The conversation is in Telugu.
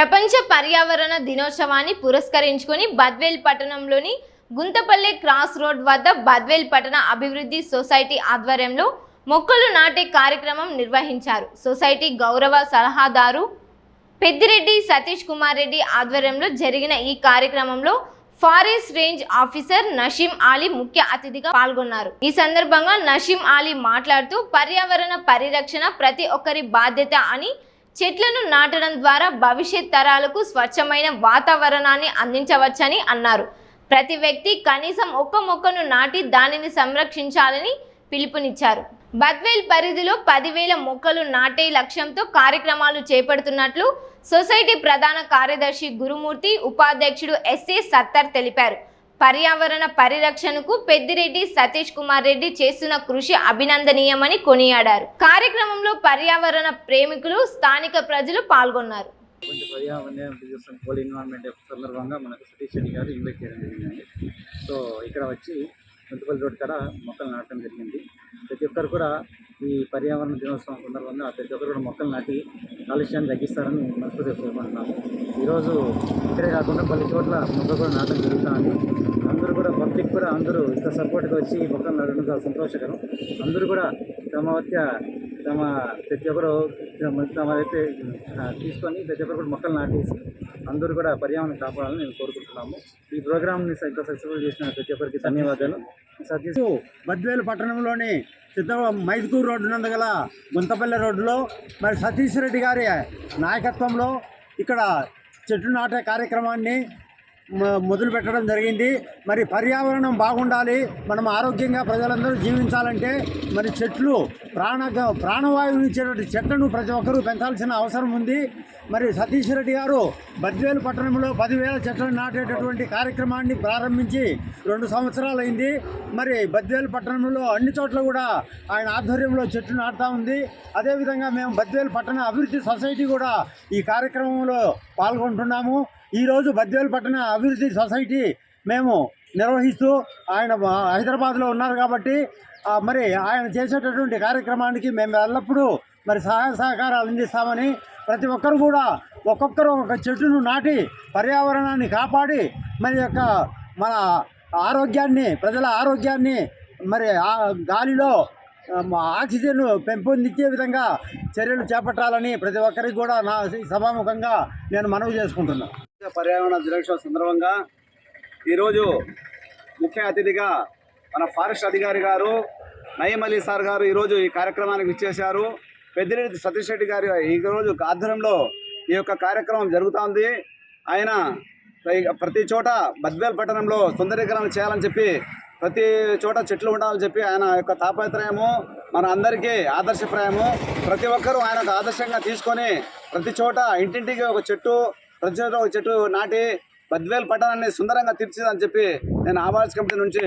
ప్రపంచ పర్యావరణ దినోత్సవాన్ని పురస్కరించుకొని బద్వేల్ పట్టణంలోని గుంతపల్లె క్రాస్ రోడ్ వద్ద బద్వేల్ పట్టణ అభివృద్ధి సొసైటీ ఆధ్వర్యంలో మొక్కలు నాటే కార్యక్రమం నిర్వహించారు. సొసైటీ గౌరవ సలహాదారు పెద్దిరెడ్డి సతీష్ కుమార్ రెడ్డి ఆధ్వర్యంలో జరిగిన ఈ కార్యక్రమంలో forest range officer Naseem Ali ముఖ్య అతిథిగా పాల్గొన్నారు. ఈ సందర్భంగా నషీం ఆలీ మాట్లాడుతూ పర్యావరణ పరిరక్షణ ప్రతి ఒక్కరి బాధ్యత అని, చెట్లను నాటడం ద్వారా భవిష్యత్ తరాలకు స్వచ్ఛమైన వాతావరణాన్ని అందించవచ్చని అన్నారు. ప్రతి వ్యక్తి కనీసం ఒక్క మొక్కను నాటి దానిని సంరక్షించాలని పిలుపునిచ్చారు. బద్వేల్ పరిధిలో 10,000 మొక్కలు నాటే లక్ష్యంతో కార్యక్రమాలు చేపడుతున్నట్లు సొసైటీ ప్రధాన కార్యదర్శి గురుమూర్తి, ఉపాధ్యక్షుడు ఎస్ఏ సత్తర్ తెలిపారు. పర్యావరణ పరిరక్షణకు పెద్దిరెడ్డి సతీష్ కుమార్ రెడ్డి చేస్తున్న కృషి అభినందనీయమని కొనియాడారు. కార్యక్రమంలో పర్యావరణ ప్రేమికులు, స్థానిక ప్రజలు పాల్గొన్నారు. సందర్భంగా మనకు సతీష్ రెడ్డి గారు ఇన్వైట్ చేయడం జరిగింది. సో ఇక్కడ వచ్చి గుంతపల్లి రోడ్ కాడ మొక్కలు నాటడం జరిగింది. ప్రతి ఒక్కరు కూడా ఈ పర్యావరణ దినోత్సవం సందర్భంగా ప్రతి ఒక్కరు కూడా మొక్కలు నాటి కాలుష్యాన్ని తగ్గిస్తారని మనస్ఫూర్తిగా కోరుకుంటున్నాము. ఈరోజు ఇక్కడే కాకుండా పలు చోట్ల మొక్కలు కూడా నాటడం జరుగుతుంది. అందరూ కూడా పబ్లిక్ కూడా అందరూ ఇంత సపోర్ట్గా వచ్చి ఈ మొక్కలు నాటడం చాలా సంతోషకరం. అందరూ కూడా ప్రతి ఒక్కరు తమైతే తీసుకొని ప్రతి ఒక్కరు కూడా మొక్కలు నాటేసి అందరూ కూడా పర్యావరణం కాపాడాలని నేను కోరుకుంటున్నాము. ఈ ప్రోగ్రామ్ని సక్సెస్ఫుల్ చేసిన ప్రతి ఒక్కరికి ధన్యవాదాలు. బద్వేలు పట్టణంలోని మైదుకూరు రోడ్డు నందుగల గుంతపల్లె రోడ్డులో మరి సతీష్ రెడ్డి గారి నాయకత్వంలో ఇక్కడ చెట్లు నాటే కార్యక్రమాన్ని మొదలు పెట్టడం జరిగింది. మరి పర్యావరణం బాగుండాలి, మనం ఆరోగ్యంగా ప్రజలందరూ జీవించాలంటే మరి చెట్లు ప్రాణవాయువుని ఇచ్చేటువంటి చెట్లను ప్రతి ఒక్కరూ పెంచాల్సిన అవసరం ఉంది. మరి సతీష్ రెడ్డి గారు బద్వేలు పట్టణంలో 10,000 చెట్లను నాటేటటువంటి కార్యక్రమాన్ని ప్రారంభించి 2 సంవత్సరాలు అయింది. మరి బద్వేలు పట్టణంలో అన్ని చోట్ల కూడా ఆయన ఆధ్వర్యంలో చెట్లు నాటుతూ ఉంది. అదేవిధంగా మేము బద్వేలు పట్టణ అభివృద్ధి సొసైటీ కూడా ఈ కార్యక్రమంలో పాల్గొంటున్నాము. ఈరోజు బద్వేలు పట్టణ అభివృద్ధి సొసైటీ మేము నిర్వహిస్తూ, ఆయన హైదరాబాద్లో ఉన్నారు కాబట్టి మరి ఆయన చేసేటటువంటి కార్యక్రమానికి మేము ఎల్లప్పుడూ మరి సహాయ సహకారాలు అందిస్తామని, ప్రతి ఒక్కరు కూడా ఒక్కొక్కరు ఒక చెట్టును నాటి పర్యావరణాన్ని కాపాడి మన ఆరోగ్యాన్ని, ప్రజల ఆరోగ్యాన్ని, మరి గాలిలో ఆక్సిజన్ పెంపొందించే విధంగా చర్యలు చేపట్టాలని ప్రతి ఒక్కరికి కూడా నా సభాముఖంగా నేను మనవి చేసుకుంటున్నాను. పర్యావరణ దినోత్సవం సందర్భంగా ఈరోజు ముఖ్య అతిథిగా మన ఫారెస్ట్ అధికారి గారు నయీం అలీ సార్ గారు ఈరోజు ఈ కార్యక్రమానికి ఇచ్చేశారు. పెద్దిరెడ్డి సతీష్ రెడ్డి గారి ఈరోజు ఆధ్వర్యంలో ఈ యొక్క కార్యక్రమం జరుగుతోంది. ఆయన ప్రతి చోట బద్వేల్ పట్టణంలో సుందరీకరణ చేయాలని చెప్పి, ప్రతి చోట చెట్లు ఉండాలని చెప్పి ఆయన యొక్క తాపత్రయము మన అందరికీ ఆదర్శప్రాయము. ప్రతి ఒక్కరూ ఆయనకు ఆదర్శంగా తీసుకొని ప్రతి చోట ఇంటింటికి ఒక చెట్టు, ప్రతి చోట ఒక చెట్టు నాటి బద్వేల్ పట్టణాన్ని సుందరంగా తీర్చిదని చెప్పి నేను ఆవాజ్ కమిటీ నుంచి